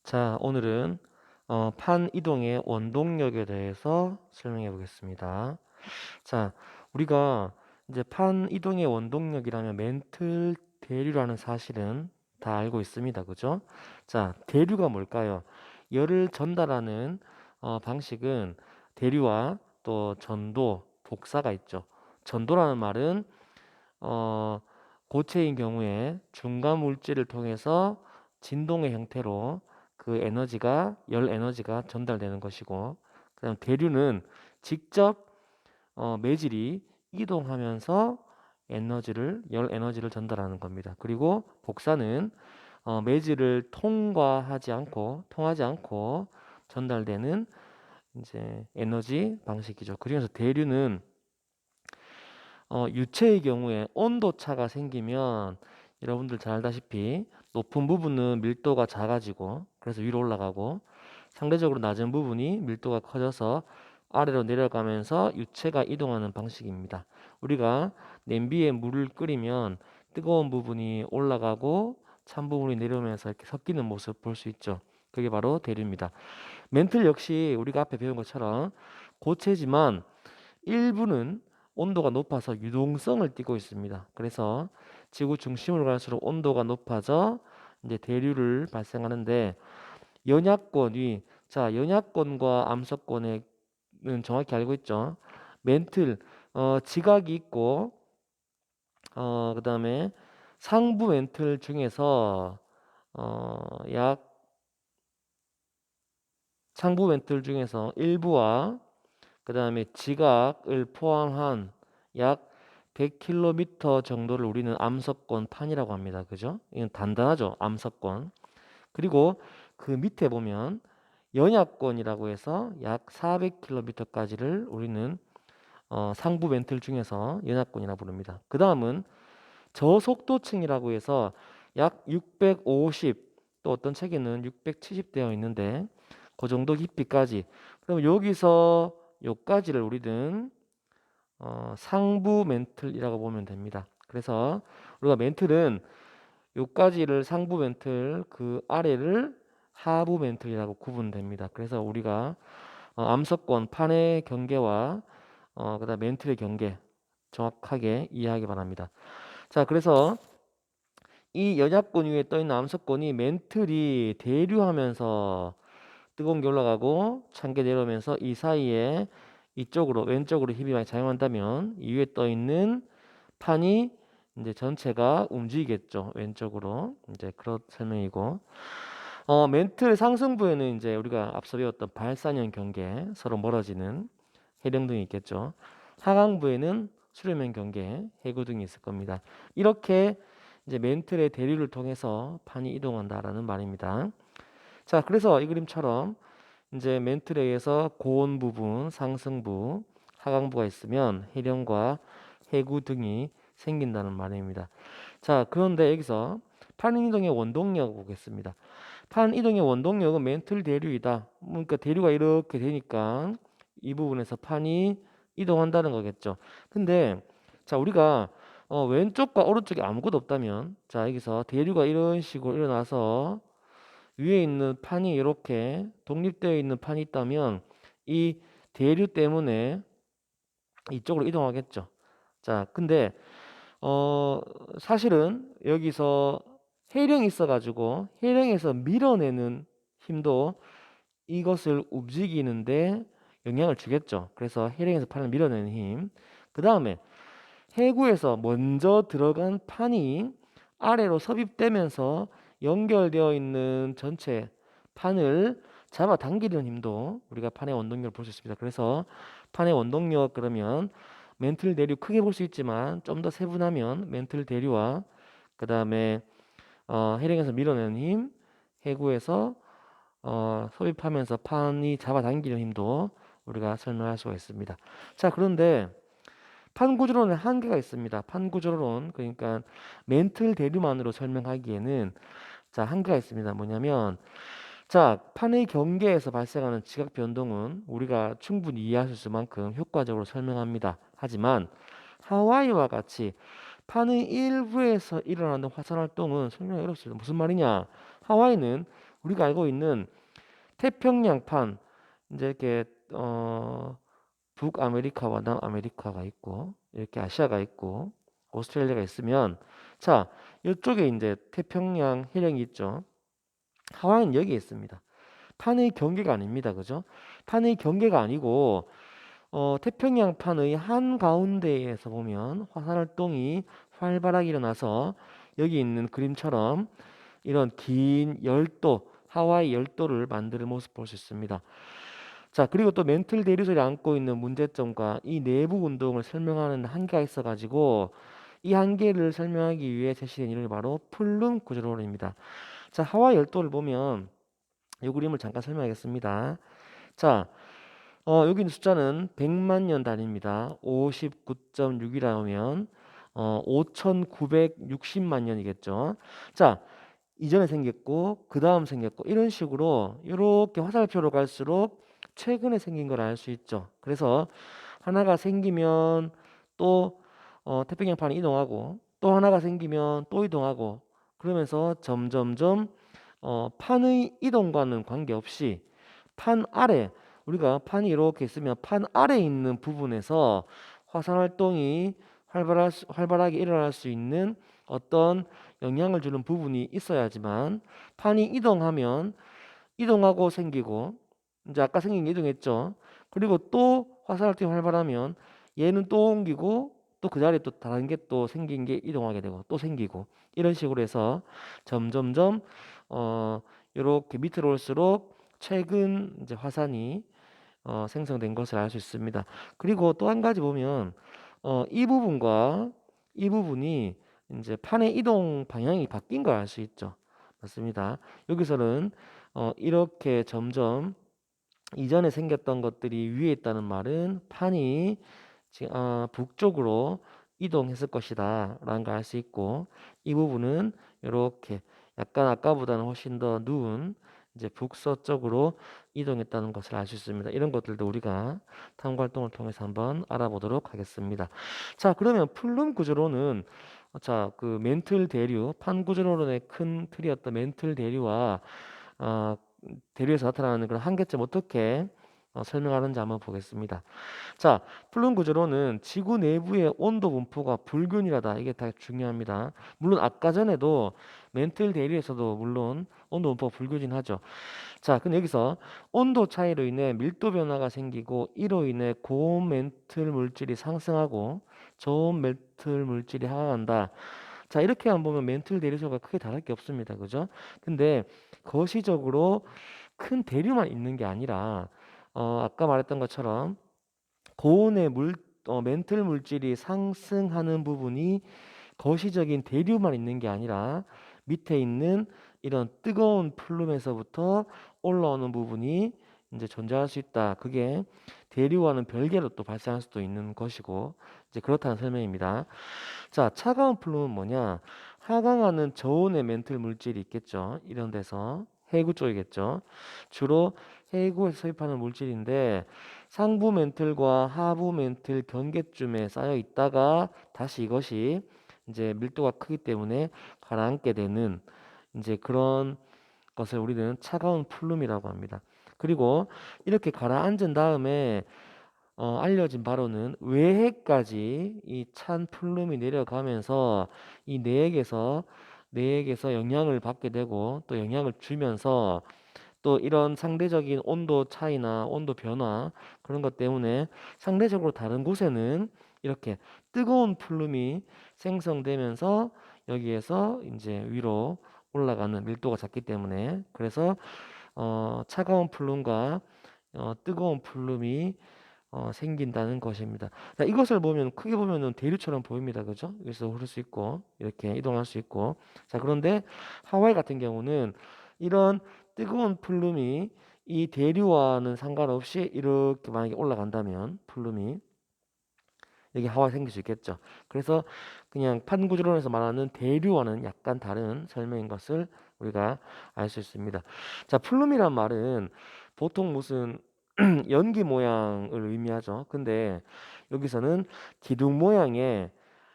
자, 오늘은 판 이동의 원동력에 대해서 설명해 보겠습니다. 자, 우리가 이제 판 이동의 원동력이라면 멘틀 대류라는 사실은 다 알고 있습니다. 그죠? 자, 대류가 뭘까요? 열을 전달하는 방식은 대류와 또 전도, 복사가 있죠. 전도라는 말은 어, 고체인 경우에 중간 물질을 통해서 진동의 형태로 그 에너지가 열 에너지가 전달되는 것이고, 그다음 대류는 직접 매질이 이동하면서 열 에너지를 전달하는 겁니다. 그리고 복사는 매질을 통하지 않고 전달되는 이제 에너지 방식이죠. 그래서 대류는 유체의 경우에 온도 차가 생기면 여러분들 잘 알다시피 높은 부분은 밀도가 작아지고 그래서 위로 올라가고, 상대적으로 낮은 부분이 밀도가 커져서 아래로 내려가면서 유체가 이동하는 방식입니다. 우리가 냄비에 물을 끓이면 뜨거운 부분이 올라가고 찬 부분이 내려오면서 이렇게 섞이는 모습 볼 수 있죠. 그게 바로 대류입니다. 멘틀 역시 우리가 앞에 배운 것처럼 고체지만 일부는 온도가 높아서 유동성을 띠고 있습니다. 그래서 지구 중심으로 갈수록 온도가 높아져 이제 대류를 발생하는데, 연약권과 암석권에는 정확히 알고 있죠. 멘틀 지각이 있고 그다음에 상부 멘틀 중에서 약 상부 멘틀 중에서 일부와 그 다음에 지각을 포함한 약 100km 정도를 우리는 암석권 판이라고 합니다. 그죠? 이건 단단하죠. 암석권. 그리고 그 밑에 보면 연약권이라고 해서 약 400km까지를 우리는 상부 멘틀 중에서 연약권이라고 부릅니다. 그 다음은 저속도층이라고 해서 약 650, 또 어떤 책에는 670 되어 있는데 그 정도 깊이까지. 그럼 여기서 요까지를 우리는 상부 멘틀이라고 보면 됩니다. 그래서 우리가 멘틀은 요까지를 상부 멘틀, 그 아래를 하부 멘틀이라고 구분됩니다. 그래서 우리가 암석권 판의 경계와 그다음 멘틀의 경계 정확하게 이해하기 바랍니다. 자, 그래서 이 연약권 위에 떠 있는 암석권이 멘틀이 대류하면서 뜨거운 게 올라가고 찬 게 내려오면서 이 사이에 이쪽으로 왼쪽으로 힘이 많이 작용한다면 이 위에 떠 있는 판이 이제 전체가 움직이겠죠. 왼쪽으로. 이제 그런 설명이고, 멘틀 상승부에는 이제 우리가 앞서 배웠던 발산형 경계, 서로 멀어지는 해령 등이 있겠죠. 하강부에는 수렴형 경계, 해구 등이 있을 겁니다. 이렇게 이제 멘틀의 대류를 통해서 판이 이동한다라는 말입니다. 자, 그래서 이 그림처럼 이제 멘틀에 의해서 고온 부분, 상승부, 하강부가 있으면 해령과 해구 등이 생긴다는 말입니다. 자, 그런데 여기서 판 이동의 원동력을 보겠습니다. 판 이동의 원동력은 멘틀 대류이다. 그러니까 대류가 이렇게 되니까 이 부분에서 판이 이동한다는 거겠죠. 근데 자, 우리가 왼쪽과 오른쪽에 아무것도 없다면, 자, 여기서 대류가 이런 식으로 일어나서 위에 있는 판이 이렇게 독립되어 있는 판이 있다면 이 대류 때문에 이쪽으로 이동하겠죠. 자, 근데 어 사실은 여기서 해령이 있어가지고 해령에서 밀어내는 힘도 이것을 움직이는데 영향을 주겠죠. 그래서 해령에서 판을 밀어내는 힘, 그 다음에 해구에서 먼저 들어간 판이 아래로 섭입되면서 연결되어 있는 전체 판을 잡아당기는 힘도 우리가 판의 원동력을 볼 수 있습니다. 그래서 판의 원동력, 그러면 멘틀 대류 크게 볼 수 있지만 좀 더 세분하면 멘틀 대류와 그 다음에 해령에서 밀어내는 힘, 해구에서 섭입하면서 판이 잡아당기는 힘도 우리가 설명할 수가 있습니다. 자, 그런데 판 구조론에 한계가 있습니다. 판 구조론, 그러니까 멘틀 대류만으로 설명하기에는 자, 한계가 있습니다. 뭐냐면, 자, 판의 경계에서 발생하는 지각 변동은 우리가 충분히 이해할 수 있을 만큼 효과적으로 설명합니다. 하지만 하와이와 같이 판의 일부에서 일어나는 화산 활동은 설명이 어렵습니다. 무슨 말이냐? 하와이는 우리가 알고 있는 태평양판, 이제 이렇게 북아메리카와 남아메리카가 있고 이렇게 아시아가 있고 오스트레일리아가 있으면, 자, 이쪽에 이제 태평양 해령이 있죠. 하와이는 여기에 있습니다. 판의 경계가 아닙니다. 그죠? 판의 경계가 아니고 태평양 판의 한가운데에서 보면 화산활동이 활발하게 일어나서 여기 있는 그림처럼 이런 긴 열도, 하와이 열도를 만드는 모습 볼 수 있습니다. 자, 그리고 또 멘틀 대리석이 안고 있는 문제점과 이 내부 운동을 설명하는 한계가 있어가지고 이 한계를 설명하기 위해 제시된 이름이 바로 플룸 구조론입니다. 자, 하와이 열도를 보면 이 그림을 잠깐 설명하겠습니다. 자, 여기 있는 숫자는 100만 년 단위입니다. 59.6이라면 5,960만 년이겠죠. 자, 이전에 생겼고 그 다음 생겼고 이런 식으로 이렇게 화살표로 갈수록 최근에 생긴 걸 알 수 있죠. 그래서 하나가 생기면 또 태평양판이 이동하고 또 하나가 생기면 또 이동하고 그러면서 점점점 판의 이동과는 관계없이 판 아래, 우리가 판이 이렇게 있으면 판 아래 있는 부분에서 화산 활동이 활발하게 일어날 수 있는 어떤 영향을 주는 부분이 있어야지만, 판이 이동하면 이동하고 생기고, 이제 아까 생긴 게 이동했죠. 그리고 또 화산 활동이 활발하면 얘는 또 옮기고 또 그 자리에 또 다른 게 또 생긴 게 이동하게 되고 또 생기고, 이런 식으로 해서 점점점 이렇게 밑으로 올수록 최근 이제 화산이 생성된 것을 알 수 있습니다. 그리고 또 한 가지 보면 이 부분과 이 부분이 이제 판의 이동 방향이 바뀐 걸 알 수 있죠. 맞습니다. 여기서는 이렇게 점점 이전에 생겼던 것들이 위에 있다는 말은 판이 북쪽으로 이동했을 것이다 라는 걸 알 수 있고, 이 부분은 이렇게 약간 아까보다는 훨씬 더 누운 이제 북서쪽으로 이동했다는 것을 알 수 있습니다. 이런 것들도 우리가 탐구 활동을 통해서 한번 알아보도록 하겠습니다. 자, 그러면 플룸 구조론은 그 멘틀 대류, 판 구조론의 큰 틀이었던 멘틀 대류와 어, 대류에서 나타나는 그런 한계점 어떻게 설명하는지 한번 보겠습니다. 자, 플룸 구조론은 지구 내부의 온도 분포가 불균일하다. 이게 다 중요합니다. 물론 아까 전에도 멘틀 대류에서도 물론 온도 분포가 불균일하죠. 자, 근데 여기서 온도 차이로 인해 밀도 변화가 생기고 이로 인해 고온 멘틀 물질이 상승하고 저온 멘틀 물질이 하강한다. 자, 이렇게만 보면 멘틀 대류소가 크게 다를 게 없습니다. 그죠? 근데 거시적으로 큰 대류만 있는 게 아니라 아까 말했던 것처럼 고온의 멘틀 물질이 상승하는 부분이 거시적인 대류만 있는 게 아니라 밑에 있는 이런 뜨거운 플룸에서부터 올라오는 부분이 이제 존재할 수 있다. 그게 대류와는 별개로 또 발생할 수도 있는 것이고, 이제 그렇다는 설명입니다. 자, 차가운 플룸은 뭐냐? 하강하는 저온의 멘틀 물질이 있겠죠. 이런 데서 해구 쪽이겠죠. 주로 해구에서 섭입하는 물질인데 상부 멘틀과 하부 멘틀 경계쯤에 쌓여 있다가 다시 이것이 이제 밀도가 크기 때문에 가라앉게 되는 이제 그런 것을 우리는 차가운 플룸이라고 합니다. 그리고 이렇게 가라앉은 다음에 알려진 바로는 외해까지 이 찬 플룸이 내려가면서 이 내액에서 영향을 받게 되고 또 영향을 주면서 또 이런 상대적인 온도 차이나 온도 변화 그런 것 때문에 상대적으로 다른 곳에는 이렇게 뜨거운 플룸이 생성되면서 여기에서 이제 위로 올라가는 밀도가 작기 때문에, 그래서 차가운 플룸과 뜨거운 플룸이 생긴다는 것입니다. 자, 이것을 보면 크게 보면은 대류처럼 보입니다. 그죠? 여기서 흐를 수 있고 이렇게 이동할 수 있고. 자, 그런데 하와이 같은 경우는 이런 뜨거운 플룸이 이 대류와는 상관없이 이렇게 만약에 올라간다면 플룸이 여기 하와이 생길 수 있겠죠. 그래서 그냥 판구조론에서 말하는 대류와는 약간 다른 설명인 것을 우리가 알 수 있습니다. 자, 플룸이란 말은 보통 무슨 연기 모양을 의미하죠. 근데 여기서는 기둥 모양의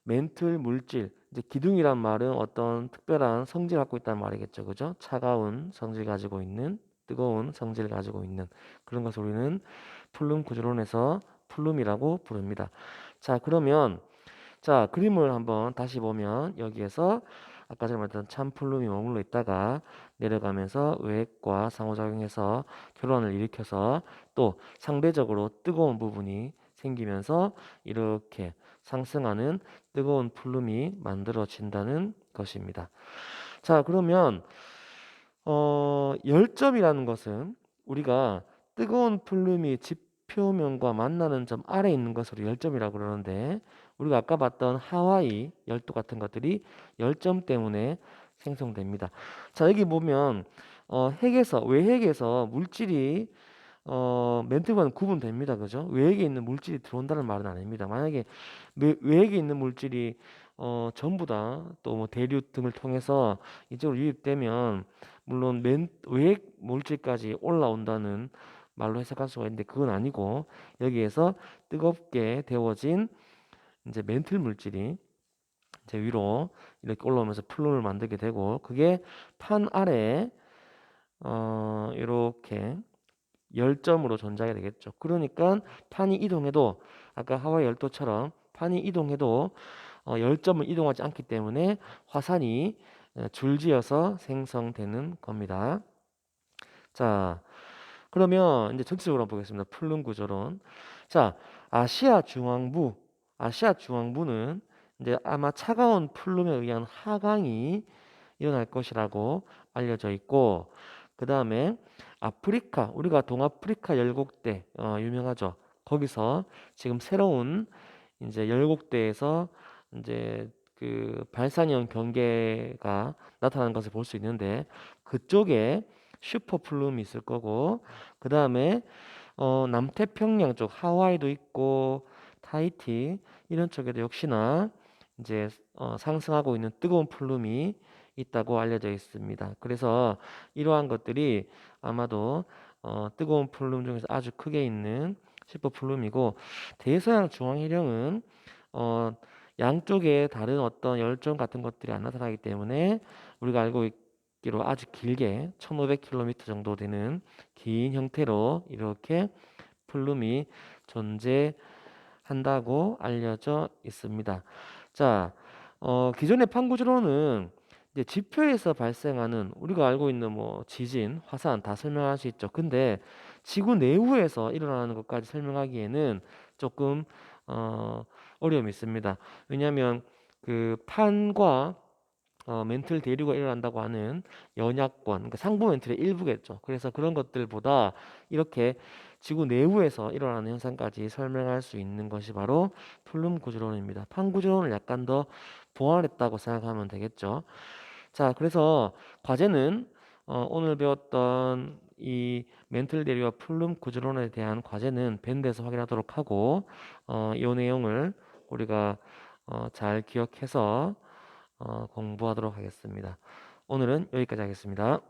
멘틀 물질, 이제 기둥이란 말은 어떤 특별한 성질을 갖고 있다는 말이겠죠. 그죠? 차가운 성질 가지고 있는, 뜨거운 성질을 가지고 있는 그런 것을 우리는 플룸 구조론에서 플룸이라고 부릅니다. 자, 그러면 자, 그림을 한번 다시 보면 여기에서 아까 전에 말했던 참플룸이 머물러 있다가 내려가면서 외핵과 상호작용해서 교란을 일으켜서 또 상대적으로 뜨거운 부분이 생기면서 이렇게 상승하는 뜨거운 플룸이 만들어진다는 것입니다. 자, 그러면 열점이라는 것은 우리가 뜨거운 플룸이 지표면과 만나는 점 아래에 있는 것으로 열점이라고 그러는데 우리가 아까 봤던 하와이 열도 같은 것들이 열점 때문에 생성됩니다. 자, 여기 보면 핵에서 외핵에서 물질이 멘트와는 구분됩니다. 그죠? 외핵에 있는 물질이 들어온다는 말은 아닙니다. 만약에 외핵에 있는 물질이 전부 다 또 뭐 대류 등을 통해서 이쪽으로 유입되면 물론 외핵 물질까지 올라온다는 말로 해석할 수가 있는데 그건 아니고 여기에서 뜨겁게 데워진 이제 멘틀 물질이 이제 위로 이렇게 올라오면서 플룸을 만들게 되고 그게 판 아래에 이렇게 열점으로 존재하게 되겠죠. 그러니까 판이 이동해도 아까 하와이 열도처럼 판이 이동해도 열점을 이동하지 않기 때문에 화산이 줄지어서 생성되는 겁니다. 자, 그러면 이제 전체적으로 한번 보겠습니다. 플룸 구조론. 자, 아시아 중앙부는 이제 아마 차가운 플룸에 의한 하강이 일어날 것이라고 알려져 있고, 그 다음에 아프리카, 우리가 동아프리카 열곡대 유명하죠. 거기서 지금 새로운 이제 열곡대에서 이제 그 발산형 경계가 나타나는 것을 볼 수 있는데 그쪽에 슈퍼 플룸이 있을 거고 그 다음에 남태평양 쪽 하와이도 있고 타히티 이런 쪽에도 역시나 이제 상승하고 있는 뜨거운 플룸이 있다고 알려져 있습니다. 그래서 이러한 것들이 아마도 뜨거운 플룸 중에서 아주 크게 있는 슈퍼 플룸이고 대서양 중앙해령은 어, 양쪽에 다른 어떤 열정 같은 것들이 안 나타나기 때문에 우리가 알고 있기로 아주 길게 1500km 정도 되는 긴 형태로 이렇게 플룸이 존재한다고 알려져 있습니다. 자, 기존의 판구지로는 이제 지표에서 발생하는 우리가 알고 있는 뭐 지진, 화산 다 설명할 수 있죠. 근데 지구 내부에서 일어나는 것까지 설명하기에는 조금 어려움이 있습니다. 왜냐하면 그 판과 멘틀 대류가 일어난다고 하는 연약권, 그러니까 상부 멘틀의 일부겠죠. 그래서 그런 것들보다 이렇게 지구 내부에서 일어나는 현상까지 설명할 수 있는 것이 바로 플룸 구조론입니다. 판 구조론을 약간 더 보완했다고 생각하면 되겠죠. 자, 그래서 과제는 오늘 배웠던 이 멘틀 대류와 플룸 구조론에 대한 과제는 밴드에서 확인하도록 하고 이 내용을 우리가 잘 기억해서 공부하도록 하겠습니다. 오늘은 여기까지 하겠습니다.